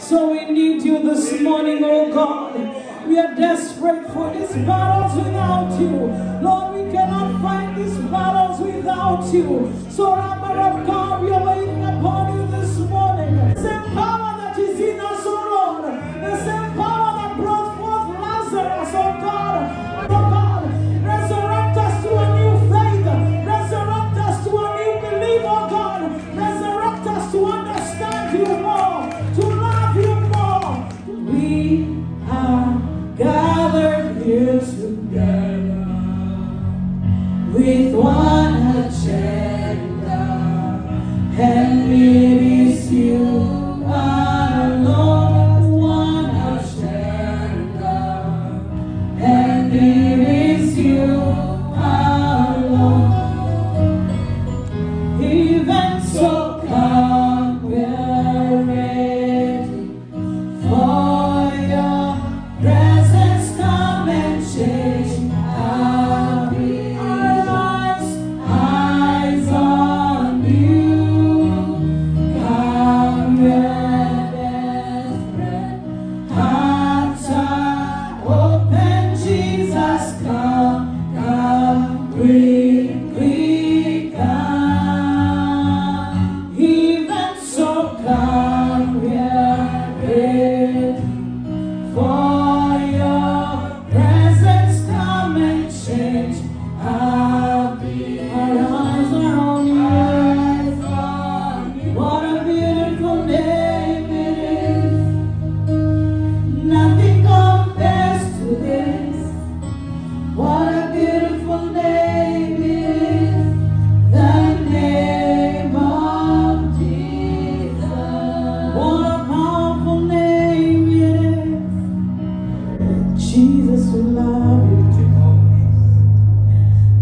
So we need you this morning, oh God. We are desperate for these battles without you. Lord, we cannot fight these battles without you. So, Rabbi of God, we are waiting upon you this morning. The same power that is in us, oh Lord. The same power that brought forth Lazarus, oh God. Oh God, resurrect us to a new faith. Resurrect us to a new belief, oh God. Resurrect us to understand you more, to love you more. We are gathered here together with one agenda, and it is you alone. One agenda, and it is you alone. Even so, come, we're ready for your presence. Come and change our eyes on you. Come, we're desperate, hearts are open. Jesus, come, quickly come. Even so, come, we're ready for your presence. Come and change our eyes are on you. What a beautiful name it is. Nothing compares to this. What a beautiful name it is. The name of Jesus. What a powerful name it is. Jesus, we love you.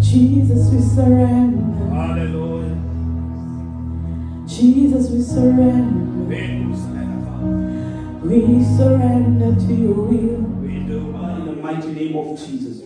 Jesus, we surrender. Hallelujah. Jesus, we surrender. We surrender to your will. We do in the mighty name of Jesus.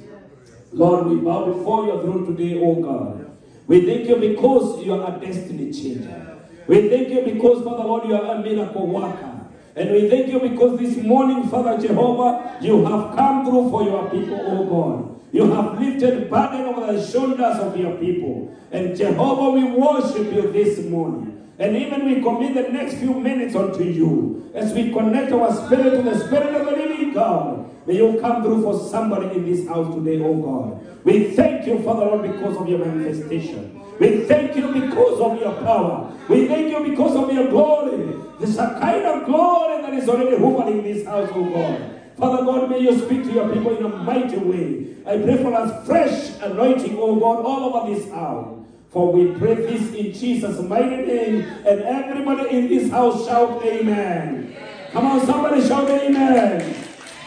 Lord, we bow before your throne today, oh God. We thank you because you are a destiny changer. We thank you because, Father Lord, you are a miracle worker. And we thank you because this morning, Father Jehovah, you have come through for your people, oh God. You have lifted burden over the shoulders of your people. And Jehovah, we worship you this morning. And even we commit the next few minutes unto you as we connect our spirit to the Spirit of the living God. May you come through for somebody in this house today, oh God. We thank you, Father Lord, because of your manifestation. We thank you because of your power. We thank you because of your glory. There's a kind of glory that is already hovering in this house, oh God. Father God, may you speak to your people in a mighty way. I pray for us fresh anointing, oh God, all over this house. For we pray this in Jesus' mighty name. And everybody in this house shout amen. Come on, somebody shout amen.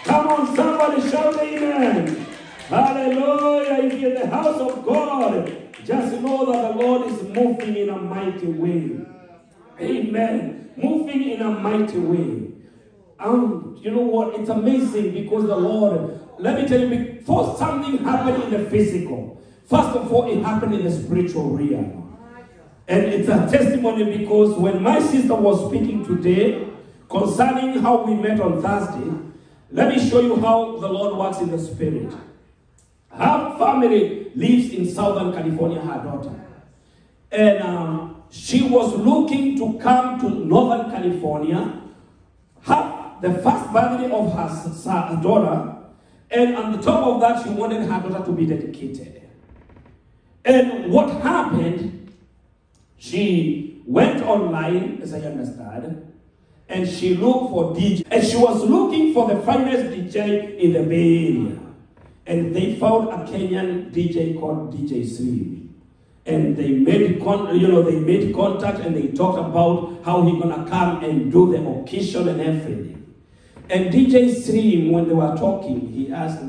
Come on, somebody shout amen. Hallelujah. If you're in the house of God, just know that the Lord is moving in a mighty way. Amen. Moving in a mighty way. You know what? It's amazing because the Lord, let me tell you, before something happened in the physical, first of all, it happened in the spiritual realm. And it's a testimony because when my sister was speaking today concerning how we met on Thursday, let me show you how the Lord works in the spirit. Her family lives in Southern California, her daughter. And she was looking to come to Northern California, have the first birthday of her daughter, and on the top of that, she wanted her daughter to be dedicated. And what happened, she went online, as I understand, and she looked for DJ. And she was looking for the finest DJ in the Bay Area. And they found a Kenyan DJ called DJ Slim. And they made contact and they talked about how he's gonna come and do the occasion and everything. And DJ Slim, when they were talking, they asked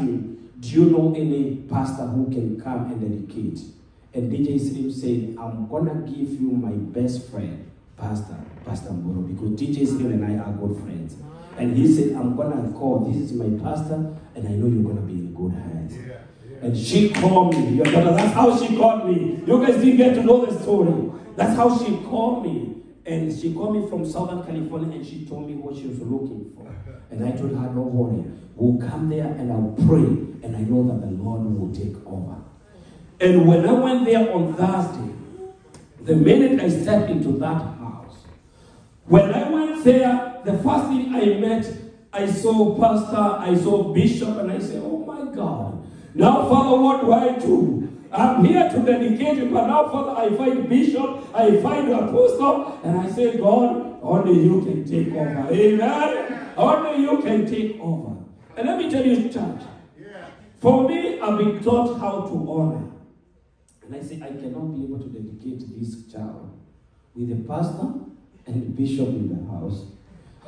him, do you know any pastor who can come and dedicate? And DJ Slim said, I'm gonna give you my best friend, Pastor Mboro, because DJ Slim and I are good friends. And he said, I'm gonna call, this is my pastor, and I know you're gonna be in good hands. And she called me, your daughter, that's how she called me. You guys didn't get to know the story. That's how she called me. And she called me from Southern California and she told me what she was looking for. And I told her, don't worry, we'll come there and I'll pray. And I know that the Lord will take over. And when I went there on Thursday, the minute I stepped into that house, when I went there, the first thing I met, I saw pastor, I saw bishop, and I said, oh my God, now Father, what do I do? I'm here to dedicate it, but now Father, I find bishop, I find apostle, and I say, God, only you can take over. Amen? Only you can take over. And let me tell you, church, for me, I've been taught how to honor. And I say, I cannot be able to dedicate this child with a pastor and a bishop in the house.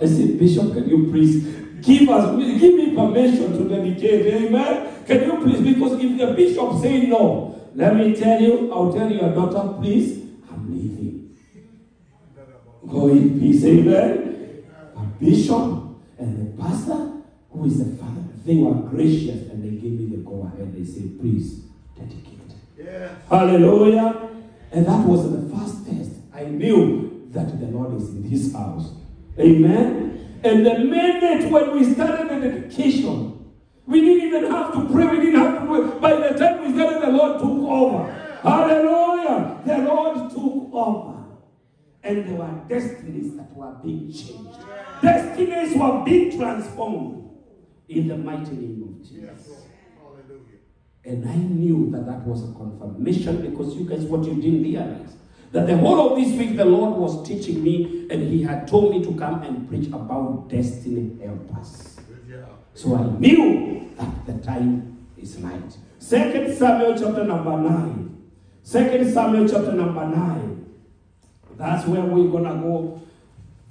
I said, Bishop, can you please give me permission to dedicate? Amen? Can you please? Because if the bishop say no, let me tell you, I'll tell your daughter, please, I'm leaving. Go in peace. Amen? A bishop and the pastor, who is the father, they were gracious and they gave me the go ahead. They said, please, dedicate. Yeah. Hallelujah. And that was the first test. I knew that the Lord is in this house. Amen. And the minute when we started the dedication, we didn't even have to pray. We didn't have to pray. By the time we started, the Lord took over. Hallelujah. The Lord took over. And there were destinies that were being changed. Destinies were being transformed in the mighty name of Jesus. And I knew that that was a confirmation, because you guys, what you didn't realize, that the whole of this week the Lord was teaching me, and he had told me to come and preach about destiny helpers. So I knew that the time is right. 2 Samuel chapter number 9. 2 Samuel chapter number 9. That's where we're going to go.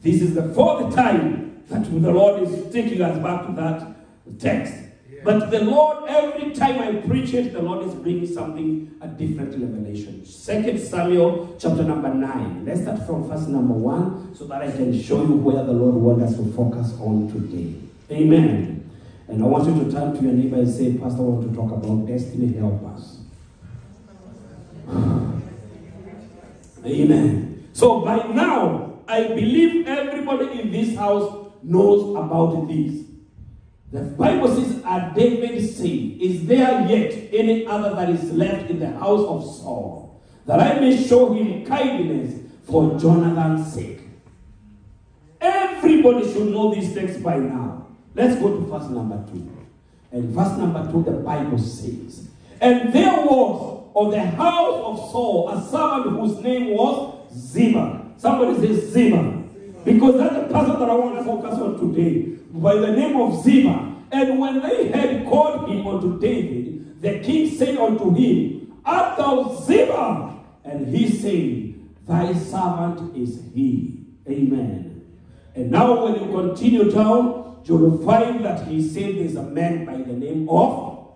This is the fourth time that the Lord is taking us back to that text. But the Lord, every time I preach it, the Lord is bringing something, a different revelation. 2 Samuel chapter number 9. Let's start from verse number 1 so that I can show you where the Lord wants us to focus on today. Amen. And I want you to turn to your neighbor and say, Pastor, I want to talk about destiny helpers. Amen. So by now, I believe everybody in this house knows about this. The Bible says, and David said, is there yet any other that is left in the house of Saul, that I may show him kindness for Jonathan's sake? Everybody should know this text by now. Let's go to verse number 2. And verse number 2, the Bible says, and there was of the house of Saul a servant whose name was Ziba. Somebody says Ziba. Because that's the person that I want to focus on today. By the name of Ziba. And when they had called him unto David, the king said unto him, art thou Ziba? And he said, thy servant is he. Amen. And now when you continue down, you will find that he said there's a man by the name of,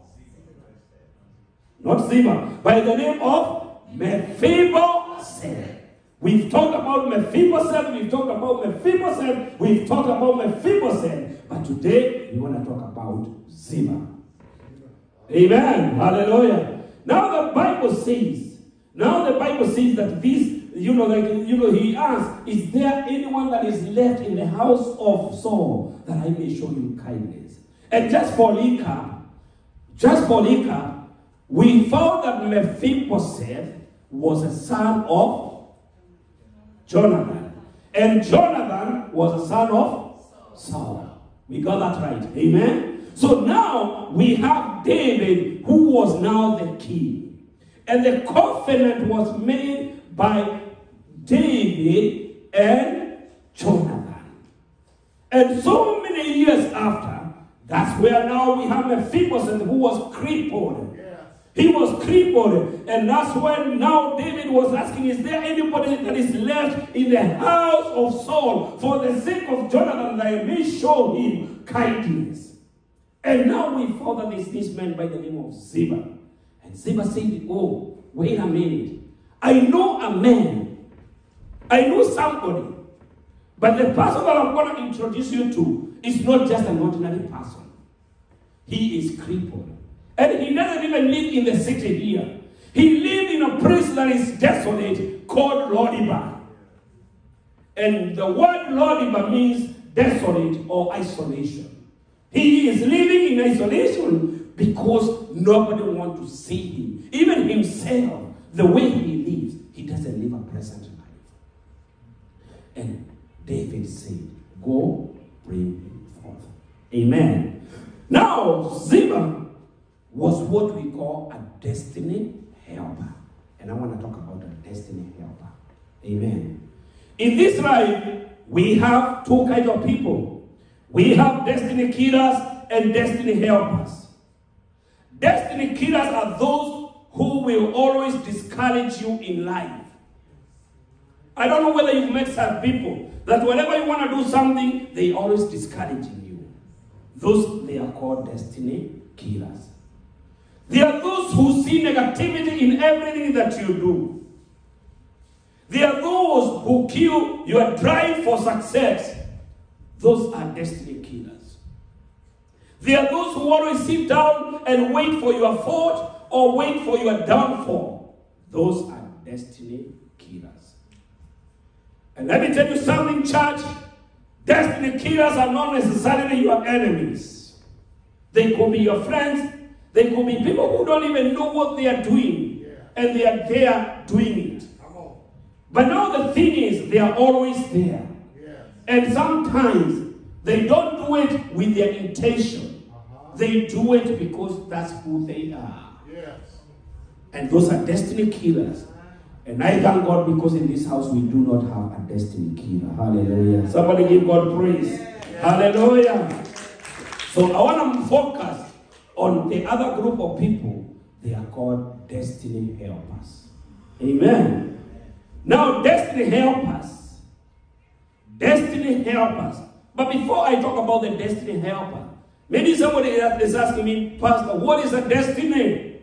not Ziba, by the name of Mephibosheth. We've talked about Mephibosheth, we've talked about Mephibosheth, we've talked about Mephibosheth. But today, we want to talk about Ziba. Amen. Hallelujah. Now the Bible says that this, he asked, is there anyone that is left in the house of Saul that I may show him kindness? And just for recap, we found that Mephibosheth was a son of Jonathan. And Jonathan was a son of Saul. We got that right. Amen? So now we have David, who was now the king. And the covenant was made by David and Jonathan. And so many years after, that's where now we have Mephibosheth, who was crippled. He was crippled, and that's when now David was asking, is there anybody that is left in the house of Saul for the sake of Jonathan that I may show him kindness? And now we found that there's this man by the name of Ziba. And Ziba said, oh, wait a minute. I know a man. I know somebody. But the person that I'm going to introduce you to is not just an ordinary person. He is crippled. And he doesn't even live in the city here. He lived in a place that is desolate called Lo-debar. And the word Lodibar means desolate or isolation. He is living in isolation because nobody wants to see him. Even himself, the way he lives, he doesn't live a present life. And David said, go bring him forth. Amen. Now, Ziba was what we call a destiny helper. And I want to talk about a destiny helper. Amen. In this life, we have two kinds of people. We have destiny killers and destiny helpers. Destiny killers are those who will always discourage you in life. I don't know whether you've met some people that whenever you want to do something, they always discouraging you. Those, they are called destiny killers. There are those who see negativity in everything that you do. There are those who kill your drive for success. Those are destiny killers. There are those who always sit down and wait for your fault or wait for your downfall. Those are destiny killers. And let me tell you something, church. Destiny killers are not necessarily your enemies. They could be your friends. They could be people who don't even know what they are doing. And they are there doing it. But now the thing is, they are always there. And sometimes they don't do it with their intention. They do it because that's who they are. And those are destiny killers. And I thank God because in this house we do not have a destiny killer. Hallelujah. Somebody give God praise. Hallelujah. So I want to focus on the other group of people. They are called destiny helpers. Amen. Now, destiny helpers. Destiny helpers. But before I talk about the destiny helper, maybe somebody is asking me, Pastor, what is a destiny?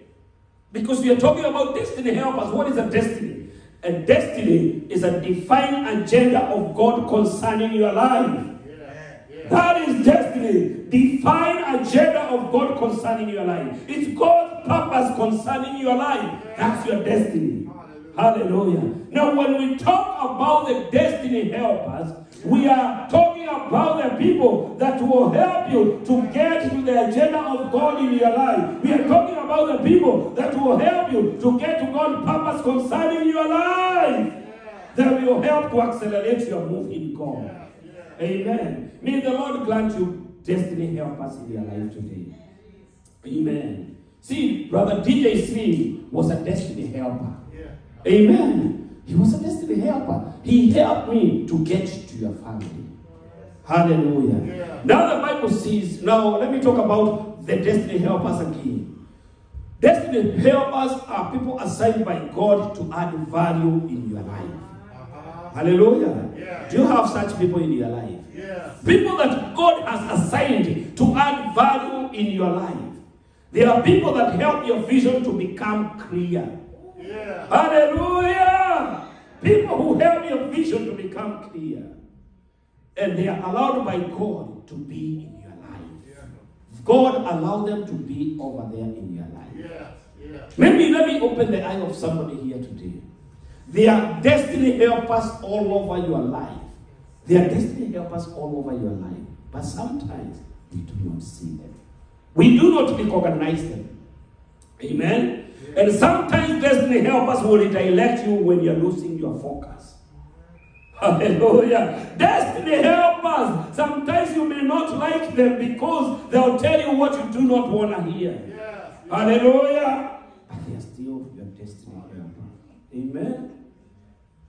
Because we are talking about destiny helpers. What is a destiny? A destiny is a defined agenda of God concerning your life. That is destiny. Defined agenda of God concerning your life. It's God's purpose concerning your life. That's your destiny. Hallelujah. Now, when we talk about the destiny helpers, we are talking about the people that will help you to get to the agenda of God in your life. We are talking about the people that will help you to get to God's purpose concerning your life. That will help to accelerate your move in God. Amen. May the Lord grant you destiny helpers in your life today. Amen. See, Brother DJ Smith was a destiny helper. Amen. He was a destiny helper. He helped me to get to your family. Hallelujah. Now the Bible says, now let me talk about the destiny helpers again. Destiny helpers are people assigned by God to add value in your life. Hallelujah. Do you have such people in your life? People that God has assigned to add value in your life. There are people that help your vision to become clear. Hallelujah. People who help your vision to become clear. And they are allowed by God to be in your life. God allowed them to be over there in your life. Maybe let me open the eye of somebody here today. There are destiny helpers all over your life. There are destiny helpers all over your life. But sometimes we do not see them. We do not recognize them. Amen. And sometimes destiny helpers will redirect you when you're losing your focus. Hallelujah. Destiny helpers. Sometimes you may not like them because they'll tell you what you do not want to hear. Hallelujah. But they are still your destiny helper. Amen.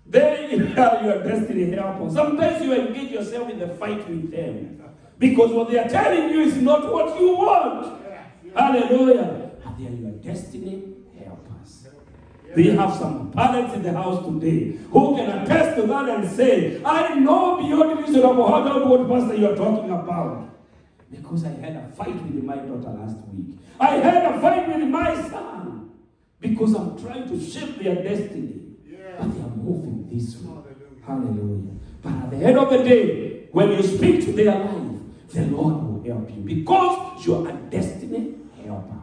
They are your destiny helper. Sometimes you engage yourself in the fight with them because what they are telling you is not what you want. Hallelujah. But they are your destiny helpers. We have some parents in the house today who can attest to that and say, I know beyond reasonable doubt what pastor you are talking about. Because I had a fight with my daughter last week. I had a fight with my son. Because I'm trying to shape their destiny. But they are moving this way. Hallelujah. But at the end of the day, when you speak to their life, the Lord will help you. Because you are a destiny helper.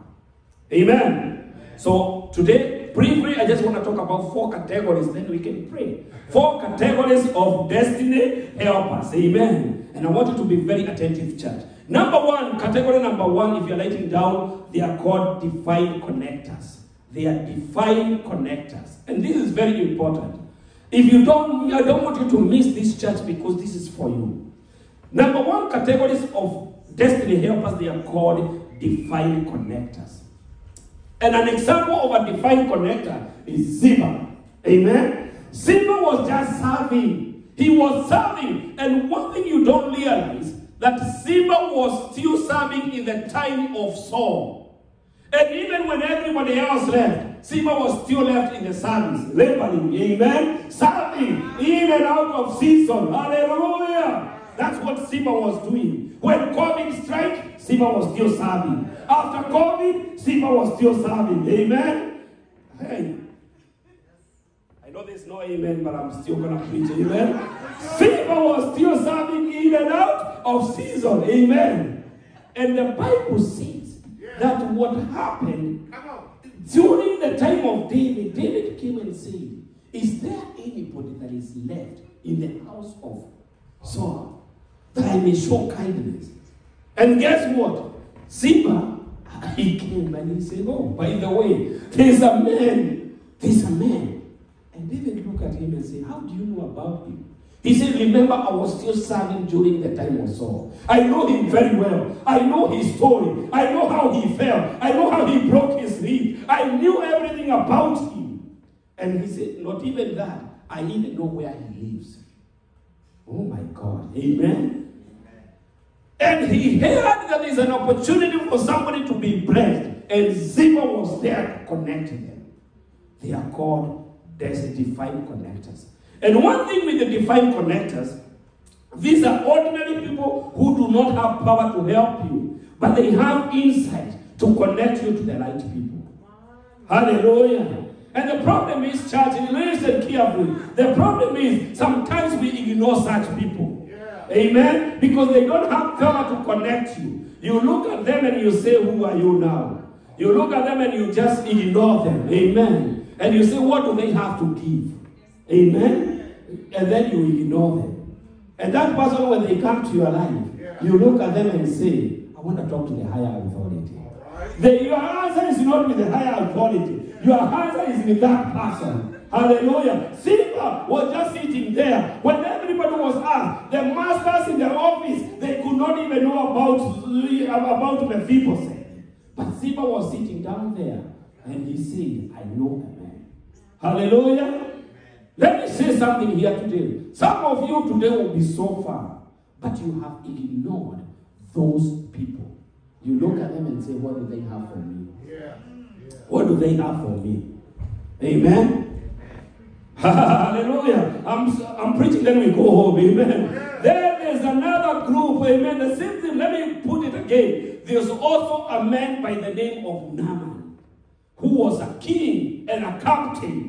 Amen. So today, Briefly, I just want to talk about 4 categories, then we can pray. 4 categories of destiny helpers. Amen. And I want you to be very attentive, church. Category number 1, if you're writing down, they are called divine connectors. They are divine connectors. And this is very important. If you don't, I don't want you to miss this, church, because this is for you. Number 1 categories of destiny helpers, they are called divine connectors. And an example of a divine connector is Ziba. Amen? Ziba was just serving. He was serving. And one thing you don't realize, that Ziba was still serving in the time of Saul. And even when everybody else left, Ziba was still left in the service, laboring, amen? Serving in and out of season. Hallelujah. That's what Ziba was doing. When COVID struck, Ziba was still serving. After COVID, Ziba was still serving. Amen? Hey. I know there's no amen, but I'm still going to preach. Amen? Ziba was still serving in and out of season. Amen? And the Bible says that what happened during the time of David, David came and said, is there anybody that is left in the house of Saul that I may show kindness? And guess what? Ziba, he came and he said, oh, by the way, there's a man. And David looked at him and said, how do you know about him? He said, remember, I was still serving during the time of Saul. I know him very well. I know his story. I know how he fell. I know how he broke his rib. I knew everything about him. And he said, not even that. I even know where he lives. Oh my God. Amen. And he heard that there's an opportunity for somebody to be blessed. And Ziba was there to connect them. They are called divine connectors. And one thing with the divine connectors, these are ordinary people who do not have power to help you, but they have insight to connect you to the right people. Hallelujah. And the problem is, church, and listen carefully, the problem is sometimes we ignore such people. Amen? Because they don't have power to connect you. You look at them and you say, who are you now? You look at them and you just ignore them. Amen? And you say, what do they have to give? Amen? And then you ignore them. And that person, when they come to your life, you look at them and say, I want to talk to the higher authority. Your answer is not with the higher authority. Your answer is with that person. Hallelujah. Ziba was just sitting there. When everybody was asked, the masters in the office, they could not even know about Mephibosheth. But Ziba was sitting down there. And he said, I know a man. Hallelujah. Let me say something here today. Some of you today will be so far, but you have ignored those people. You look at them and say, what do they have for me? What do they have for me? Amen? Hallelujah. I'm preaching, then we go home. Amen. Then there's another group. Amen. The same thing. Let me put it again. There's also a man by the name of Naaman, who was a king and a captain.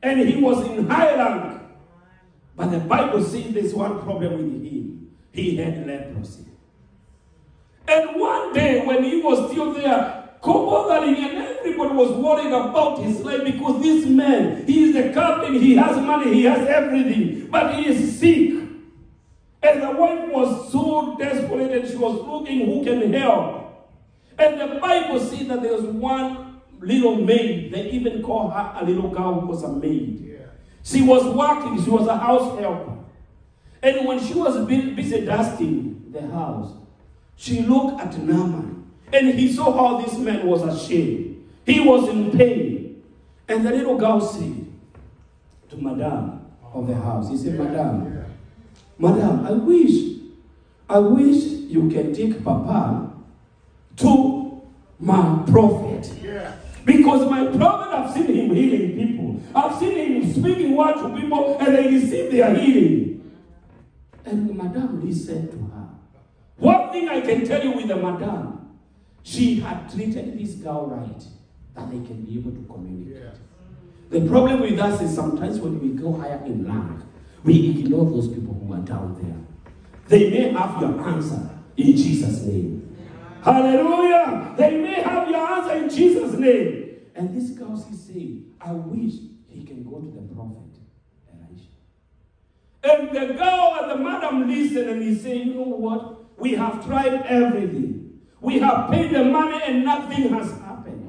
And he was in high rank. But the Bible says there's one problem with him. He had leprosy. And one day when he was still there, and everybody was worried about his life, because this man, he is the captain, he has money, he has everything, but he is sick. And the wife was so desperate and she was looking who can help. And the Bible says that there was one little maid. They even call her a little girl who was a maid. She was working. She was a house helper. And when she was busy dusting the house, she looked at Naaman. And he saw how this man was ashamed. He was in pain. And the little girl said to Madame of the house, he said, Madame, I wish you can take Papa to my prophet. Because my prophet, I've seen him healing people. I've seen him speaking word to people and they receive their healing. And Madame listened to her. One thing I can tell you with the Madame, she had treated this girl right, that they can be able to communicate. The problem with us is sometimes when we go higher in rank, we ignore those people who are down there. They may have your answer in Jesus' name. Hallelujah. They may have your answer in Jesus' name. And this girl is saying, I wish he can go to the prophet Elisha. And the girl and the madam listened and he said, you know what? We have tried everything. We have paid the money and nothing has happened.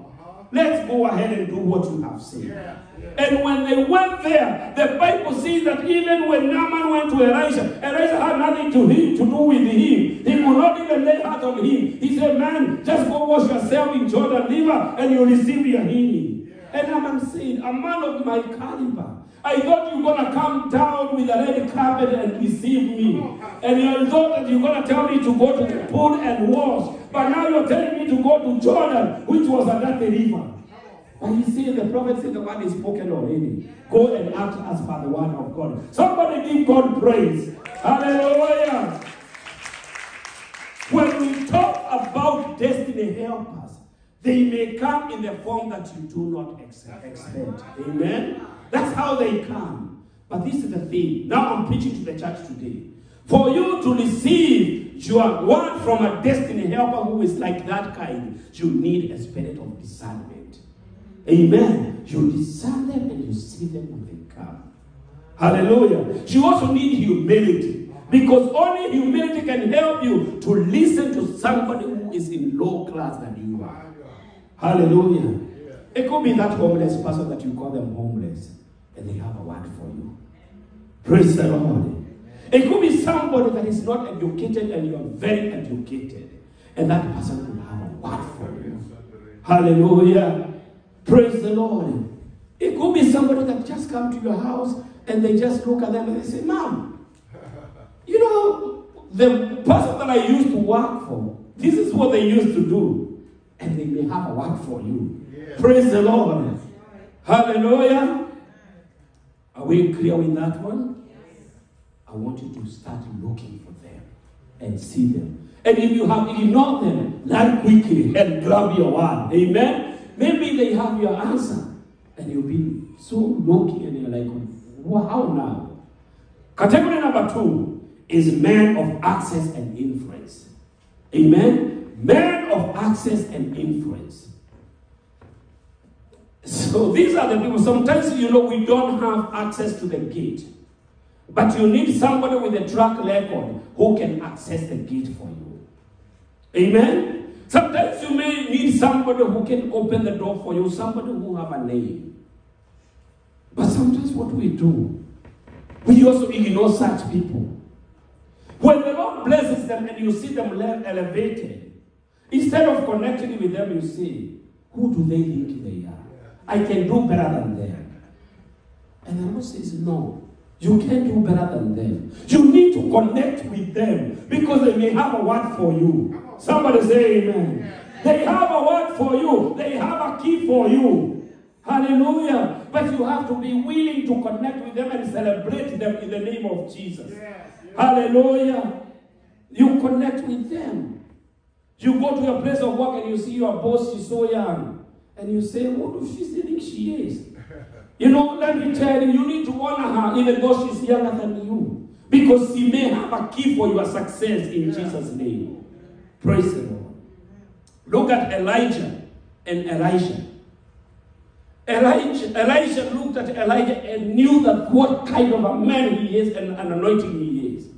Let's go ahead and do what you have said. And when they went there, the Bible says that even when Naaman went to Elisha had nothing to do with him. He could not even lay hands on him. He said, man, just go wash yourself in Jordan River and you'll receive your healing. And Naaman said, a man of my caliber, I thought you were going to come down with a red carpet and receive me. And you thought that you were going to tell me to go to the pool and wash. But now you're telling me to go to Jordan, which was a dirty river. And you see, the prophet said the word is spoken already. Go and act as per the word of God. Somebody give God praise. Hallelujah. When we talk about destiny helpers, they may come in the form that you do not expect. Amen? That's how they come. But this is the thing. Now I'm preaching to the church today. For you to receive your word from a destiny helper who is like that kind, you need a spirit of discernment. Amen. You discern them and you see them when they come. Hallelujah. You also need humility. Because only humility can help you to listen to somebody who is in low class than you are. Hallelujah. It could be that homeless person that you call them homeless and they have a word for you. Praise the Lord. It could be somebody that is not educated and you are very educated. And that person will have a word for you. Hallelujah. Praise the Lord. It could be somebody that just come to your house and they just look at them and they say, Mom, you know, the person that I used to work for, this is what they used to do. And they may have a word for you. Yeah. Praise the Lord. Hallelujah. Are we clear with that one? Yes. I want you to start looking for them and see them. And if you have ignored them, learn quickly and grab your word. Amen. Maybe they have your answer. And you'll be so looking and you're like, wow, how now? Category number 2 is man of access and influence. Amen? Man of access and influence. So these are the people. Sometimes, you know, we don't have access to the gate. But you need somebody with a track record who can access the gate for you. Amen? Sometimes you may need somebody who can open the door for you, somebody who have a name. But sometimes what we do, we also ignore such people. When the Lord blesses them and you see them elevated, instead of connecting with them, you see, who do they think they are? I can do better than them. And the Lord says, no, you can't do better than them. You need to connect with them because they may have a word for you. Somebody say amen. They have a word for you. They have a key for you. Hallelujah. But you have to be willing to connect with them and celebrate them in the name of Jesus. Hallelujah. You connect with them. You go to your place of work and you see your boss is so young. And you say, what does she think she is? You know, let me tell you, you need to honor her even though she's younger than you. Because she may have a key for your success in Jesus' name. Praise the Lord. Look at Elijah and Elisha. Elisha looked at Elijah and knew that what kind of a man he is and an anointing he is.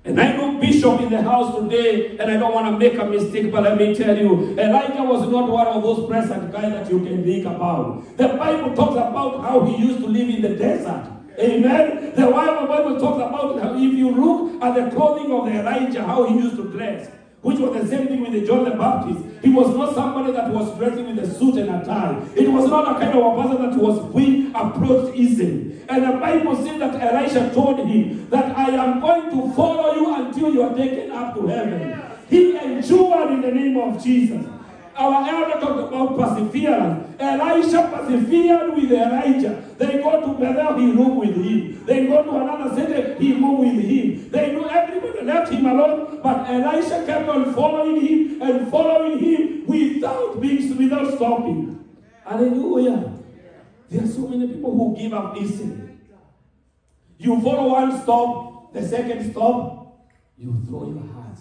And I know Bishop in the house today, and I don't want to make a mistake, but let me tell you, Elijah was not one of those present guys that you can think about. The Bible talks about how he used to live in the desert. Amen. The Bible talks about how if you look at the clothing of Elijah, how he used to dress, which was the same thing with the John the Baptist. He was not somebody that was dressing with a suit and a tie. It was not a kind of a person that was being approached easily. And the Bible says that Elisha told him that I am going to follow you until you are taken up to heaven. He endured in the name of Jesus. Our elder talked about perseverance. Elisha persevered with Elijah. They go to Bethel, he moved with him. They go to another city, he moved with him. They do everybody left him alone, but Elisha kept on following him and following him without stopping. Hallelujah. There are so many people who give up easily. You follow one stop, the second stop, you throw your heart.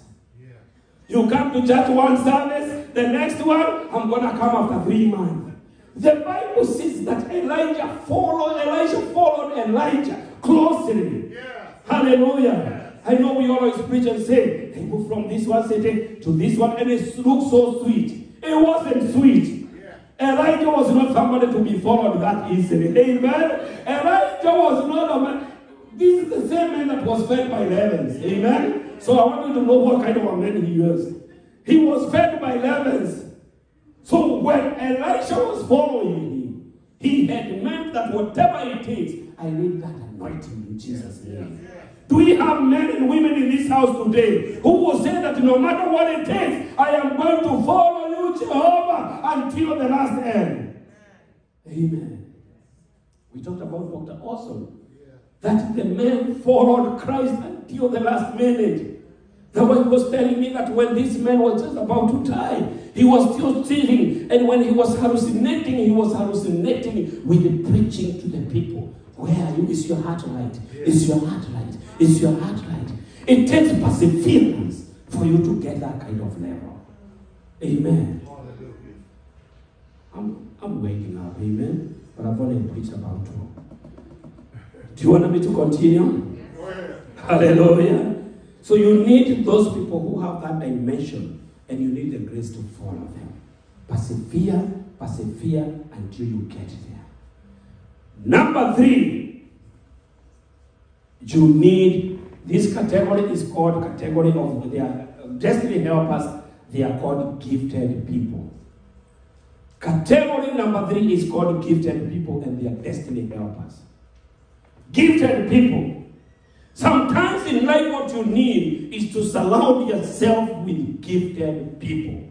You come to church one service, the next one, I'm going to come after 3 months. The Bible says that Elijah followed Elijah closely. Yeah. Hallelujah. I know we always preach and say, they moved from this one city to this one, and it looks so sweet. It wasn't sweet. Yeah. Elijah was not somebody to be followed that easily. Amen. Elijah was not a man. This is the same man that was fed by ravens. Amen. So I want you to know what kind of a man he was. He was fed by ravens. So when Elisha was following him, he had meant that whatever it takes, I need that anointing in Jesus' name. Do we have men and women in this house today who will say that no matter what it takes, I am going to follow you, Jehovah, until the last end? Amen. We talked about Dr. Awesome. That the man followed Christ until the last minute. The one was telling me that when this man was just about to die, he was still sitting, and when he was hallucinating with the preaching to the people. Where are you? Is your heart right? Is your heart right? Is your heart right? It takes perseverance for you to get that kind of level. Amen. I'm waking up, amen. But I've only preached about 2. Do you want me to continue? Hallelujah. So you need those people who have that dimension, and you need the grace to follow them. Persevere until you get there. Number 3, you need, this category is called category of their destiny helpers. They are called gifted people. Category number 3 is called gifted people and their destiny helpers. Gifted people. Sometimes in life what you need is to surround yourself with gifted people.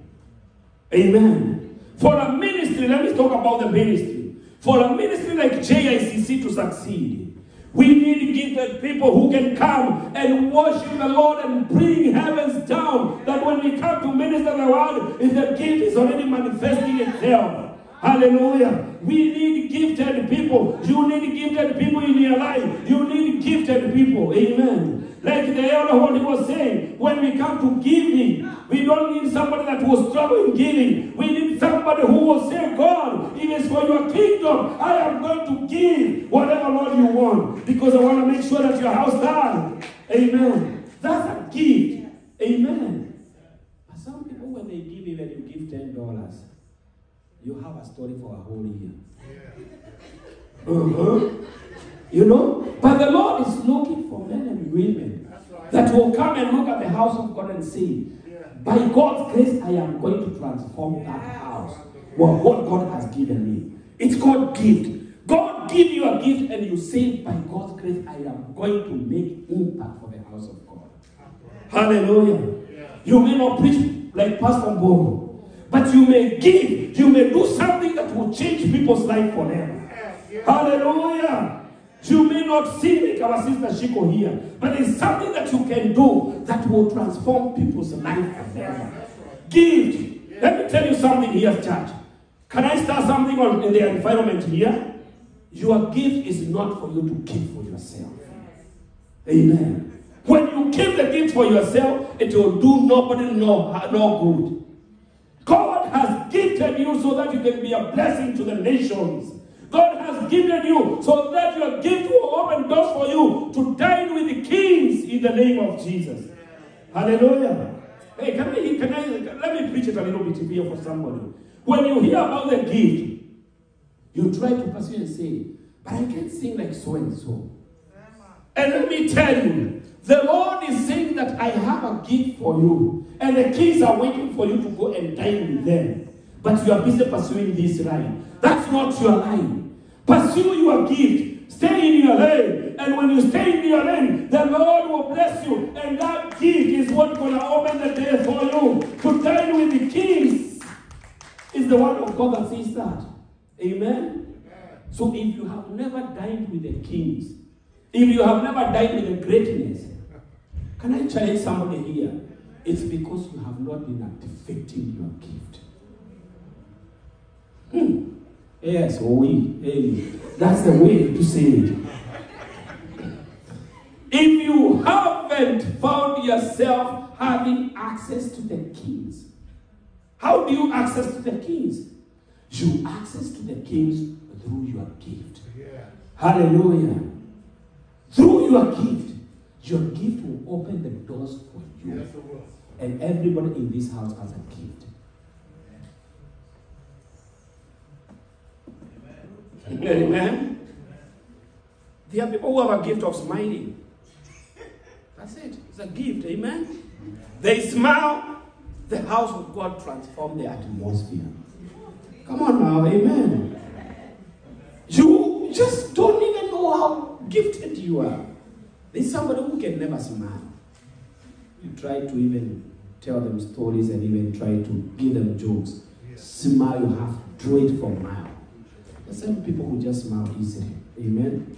Amen. For a ministry, let me talk about the ministry. For a ministry like JICC to succeed, we need gifted people who can come and worship the Lord and bring heavens down. That when we come to minister the word, if the gift is already manifesting itself. Hallelujah. We need gifted people. You need gifted people in your life. You need gifted people. Amen. Like the elder what he was saying, when we come to giving, we don't need somebody that will struggle in giving. We need somebody who will say, God, if it's for your kingdom, I am going to give whatever, Lord, you want. Because I want to make sure that your house done. Amen. That's a gift. Amen. But some people, when they give, even you give $10, you have a story for a whole year. You know? But the Lord is looking for men and women that will come and look at the house of God and say, by God's grace, I am going to transform that house. Well, what God has given me. It's called gift. God give you a gift and you say, by God's grace, I am going to make impact for the house of God. Hallelujah. You may not preach like Pastor Bono, but you may give, you may do something that will change people's life for them. Hallelujah. You may not sing like our sister Shiko here, but it's something that you can do that will transform people's life for them. Give. Let me tell you something here, church. Can I start something in the environment here? Your gift is not for you to keep for yourself. Amen. When you keep the gift for yourself, it will do nobody no good. God has gifted you so that you can be a blessing to the nations. God has gifted you so that your gift will open doors for you to dine with the kings in the name of Jesus. Hallelujah. Hey, let me preach it a little bit here for somebody. When you hear about the gift, you try to pursue and say, but I can't sing like so and so. And let me tell you, the Lord is saying that I have a gift for you. And the kings are waiting for you to go and dine with them. But you are busy pursuing this line. That's not your line. Pursue your gift. Stay in your lane. And when you stay in your lane, the Lord will bless you. And that gift is what's going to open the door for you. To dine with the kings is the word of God that says that. Amen? So if you have never dined with the kings, if you have never dined with the greatness, can I challenge somebody here? It's because you have not been activating your gift. Yes, that's the way to say it. If you haven't found yourself having access to the kings, how do you access to the kings? You access to the kings through your gift. Hallelujah. Through your gift will open the doors for you. Yes, it will. And everybody in this house has a gift. Amen. There are people who have a gift of smiling. That's it. It's a gift. Amen. They smile. The house of God transforms the atmosphere. Come on now. Amen. You just don't even know how gifted you are. There's somebody who can never smile. You try to even tell them stories and even try to give them jokes. Smile, you have to do it from now. There's some people who just smile easily. Amen.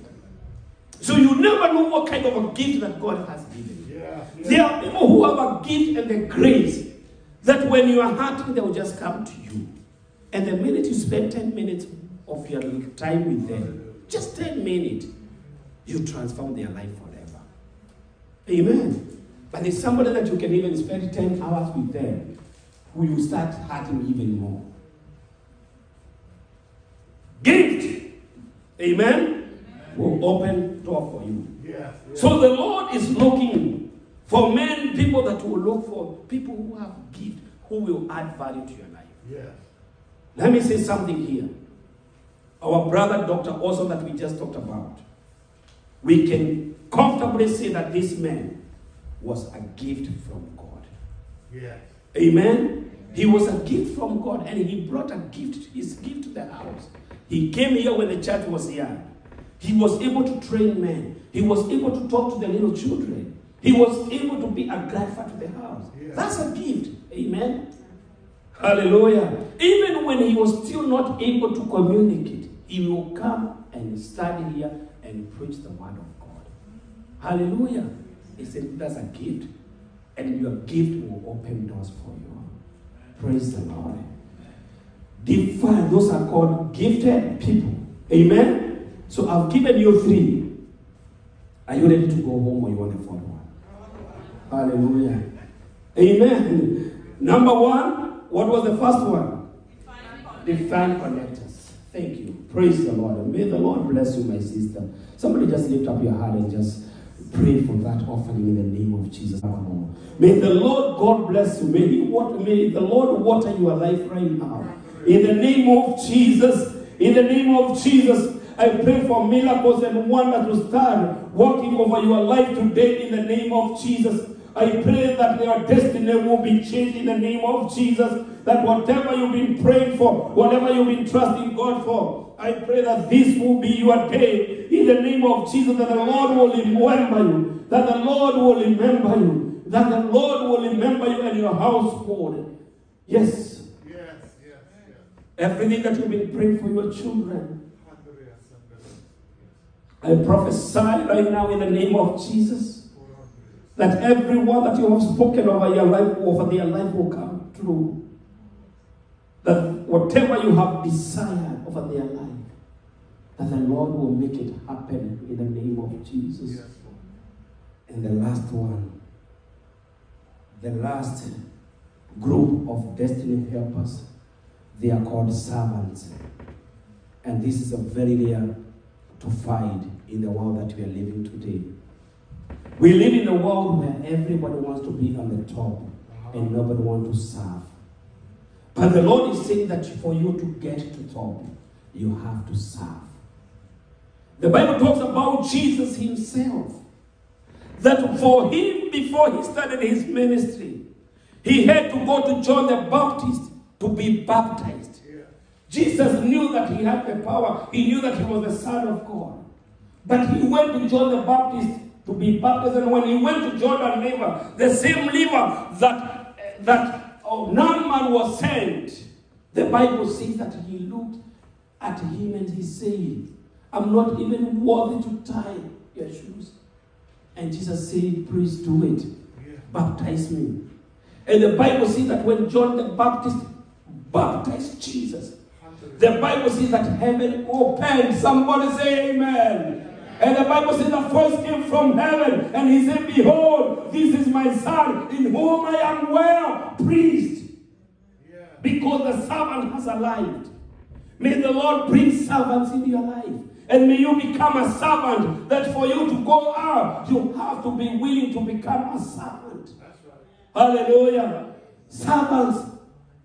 So you never know what kind of a gift that God has given you. There are people who have a gift and the grace that when you are hurting, they will just come to you. And the minute you spend 10 minutes of your time with them, just 10 minutes, you transform their life forever. Amen. But there's somebody that you can even spend 10 hours with them, who you start hurting even more. Gift, amen, will open door for you. So the Lord is looking for men, people that will look for people who have gift, who will add value to your life. Let me say something here. Our brother, Dr. Awesome, that we just talked about, we can comfortably say that this man was a gift from God. Amen. He was a gift from God, and he brought a gift, his gift to the house. He came here when the church was young. He was able to train men. He was able to talk to the little children. He was able to be a grandfather to the house. That's a gift. Amen. Hallelujah. Even when he was still not able to communicate, he will come and stand here and preach the word of God. Hallelujah. He said that's a gift. And your gift will open doors for you. Praise the Lord. Define, those are called gifted people. Amen. So I've given you 3. Are you ready to go home or you want the 4th one? Hallelujah. Amen. Number 1, what was the first one? Divine connectors. Thank you. Praise the Lord. And may the Lord bless you, my sister. Somebody just lift up your heart and just pray for that offering in the name of Jesus. May the Lord God bless you. May the Lord water your life right now. In the name of Jesus. In the name of Jesus. I pray for miracles and wonders to start working over your life today in the name of Jesus. I pray that your destiny will be changed in the name of Jesus. That whatever you've been praying for, whatever you've been trusting God for, I pray that this will be your day in the name of Jesus. That the Lord will remember you. That the Lord will remember you. That the Lord will remember you and your household. Yes. Everything that you've been praying for your children, I prophesy right now in the name of Jesus that every word that you have spoken over your life, over their life, will come true. That whatever you have desired over their life, that the Lord will make it happen in the name of Jesus. And the last one, the last group of destiny helpers, they are called servants. And this is a very rare to find in the world that we are living today. We live in a world where everybody wants to be on the top and nobody wants to serve. But the Lord is saying that for you to get to top, you have to serve. The Bible talks about Jesus himself. That for him, before he started his ministry, he had to go to John the Baptist to be baptized. Jesus knew that he had the power. He knew that he was the Son of God. But he went to John the Baptist to be baptized. And when he went to Jordan River, the same river that Naaman was sent, the Bible says that he looked at him and he said, I'm not even worthy to tie your shoes. And Jesus said, please do it. Baptize me. And the Bible says that when John the Baptist baptized Jesus, the Bible says that heaven opened. Somebody say amen. And the Bible says the voice came from heaven and he said, behold, this is my son in whom I am well pleased. Because the servant has arrived. May the Lord bring servants in your life. And may you become a servant, that for you to go out, you have to be willing to become a servant. Hallelujah. Servants,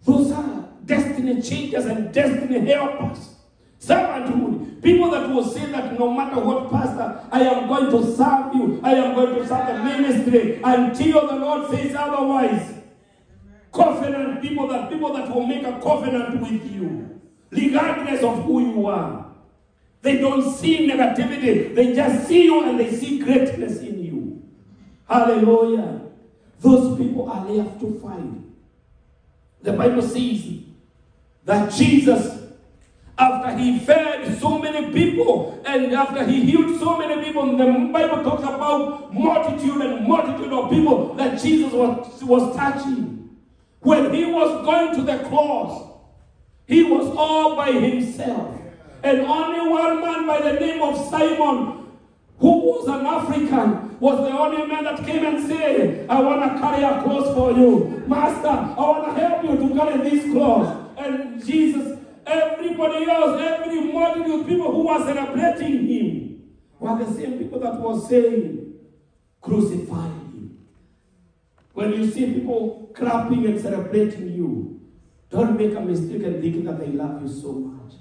those are destiny changers and destiny helpers. Servanthood. People that will say that no matter what, Pastor, I am going to serve you. I am going to serve the ministry until the Lord says otherwise. Covenant people that will make a covenant with you, regardless of who you are. They don't see negativity. They just see you and they see greatness in you. Hallelujah. Those people are left to find. The Bible says that Jesus, after he fed so many people and after he healed so many people, the Bible talks about multitude and multitude of people that Jesus was touching. When he was going to the cross, he was all by himself. And only one man by the name of Simon, who was an African, was the only man that came and said, I want to carry a cross for you. Master, I want to help you to carry this cross. And Jesus, everybody else, every multitude of people who were celebrating him were the same people that were saying, crucify him. When you see people clapping and celebrating you, don't make a mistake and think that they love you so much.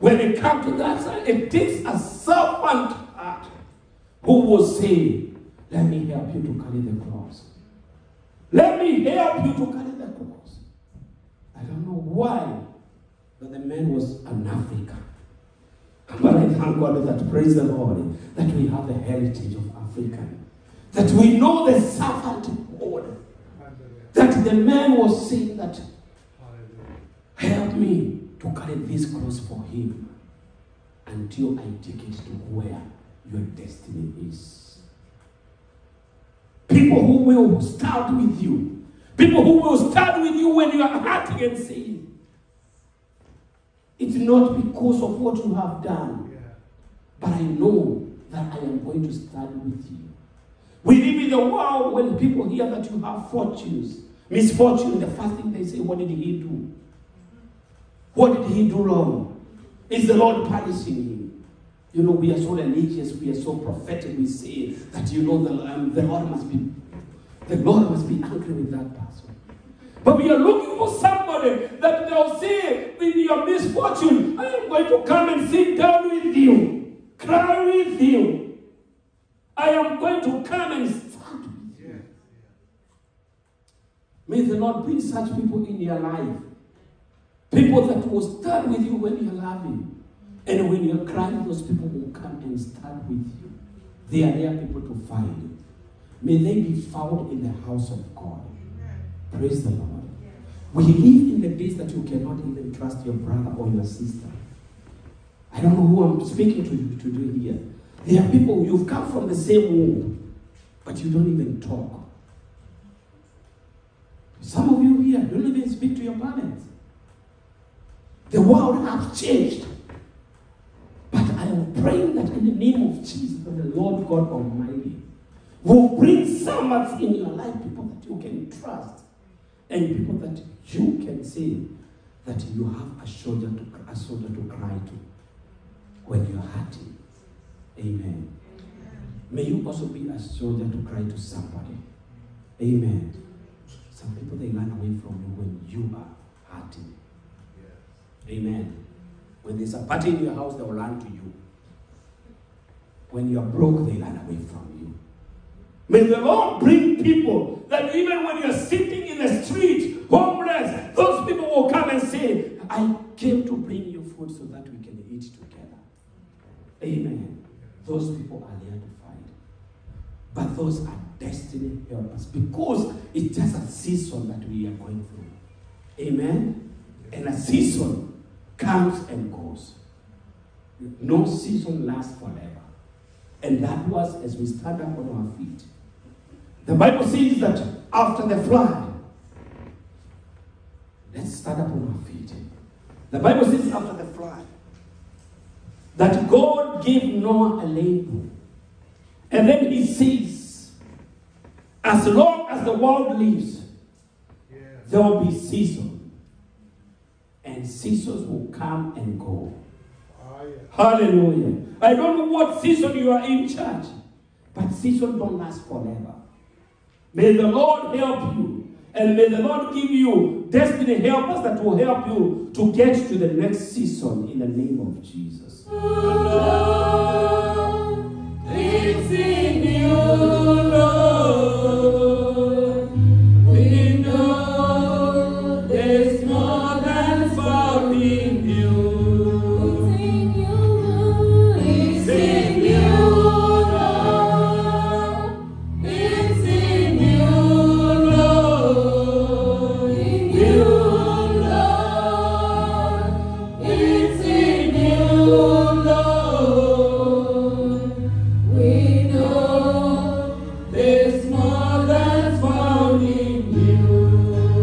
When it comes to that side, it takes a servant heart who will say, let me help you to carry the cross. Let me help you to carry the cross. I don't know why, but the man was an African. But I thank God that, praise the Lord, that we have the heritage of African. That we know the servanthood. That the man was saying that, help me to carry this cross for him until I take it to where your destiny is. People who will start with you. People who will start with you when you are hurting and saying, it's not because of what you have done, but I know that I am going to start with you. We live in the world when people hear that you have fortunes, misfortune, the first thing they say, what did he do? What did he do wrong? Is the Lord punishing him? You know, we are so religious, we are so prophetic, we say that, you know, the Lord must be angry with that person. But we are looking for somebody that they'll say, in your misfortune, I am going to come and sit down with you, cry with you. I am going to come and stand with you. May the Lord bring such people in your life. People that will stand with you when you're loving. And when you're crying, those people will come and stand with you. They are there people to find. May they be found in the house of God. Praise the Lord. We live in the days that you cannot even trust your brother or your sister. I don't know who I'm speaking to you to do here. There are people, you've come from the same womb, but you don't even talk. Some of you here don't even speak to your parents. The world has changed. But I am praying that in the name of Jesus, the Lord God Almighty will bring servants in your life, people that you can trust, and people that you can say that you have a shoulder to cry to when you're hurting. Amen. May you also be a shoulder to cry to somebody. Amen. Some people, they run away from you when you are hurting. Amen. When there's a party in your house, they will run to you. When you're broke, they run away from you. May the Lord bring people that even when you're sitting in the street, homeless, those people will come and say, I came to bring you food so that we can eat together. Amen. Those people are there to find. But those are destiny helpers, because it's just a season that we are going through. Amen. And a season comes and goes. No season lasts forever. And that was as we stand up on our feet. The Bible says that after the flood, let's stand up on our feet. The Bible says after the flood, that God gave Noah a label. And then he says, as long as the world lives, there will be season and seasons will come and go. Hallelujah. I don't know what season you are in, church, but seasons don't last forever. May the Lord help you, and may the Lord give you destiny helpers that will help you to get to the next season in the name of Jesus. It's in you, Lord. We know there's more than found in you. It's in you, Lord. It's in you, Lord. In you, Lord. It's in you, Lord. We know there's more than found in you.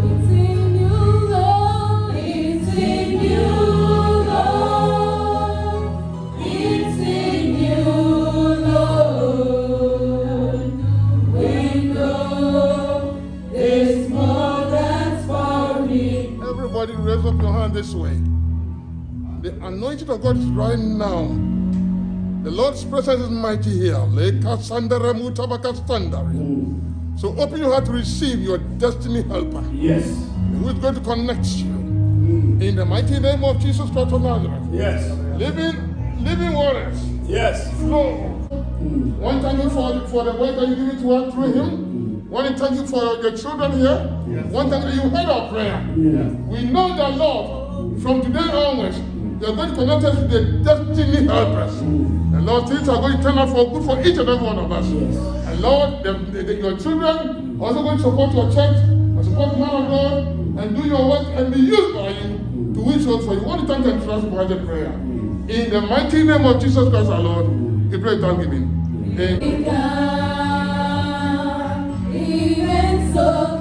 It's in you, Lord. It's in you, Lord. It's in you, Lord. We know there's more that's found in you. Everybody raise up your hand this way. The anointing of God is right now. The Lord's presence is mighty here. So open your heart to receive your destiny helper. Yes. Who is going to connect you. In the mighty name of Jesus Christ of Nazareth. Yes. Living waters. Yes. Flow. One thank you for the work that you give to us through him. One thank you for your children here. One thank you heard our prayer. We know that, Lord, from today onwards, you are going to connect us with the destiny helpers. And Lord, things are going to turn out for good for each and every one of us. And Lord, your children are also going to support your church, and support the man of God, and do your work and be used by you to win souls for you. We want to thank and trust for the prayer. In the mighty name of Jesus Christ our Lord, we pray thanksgiving. Amen. Even so,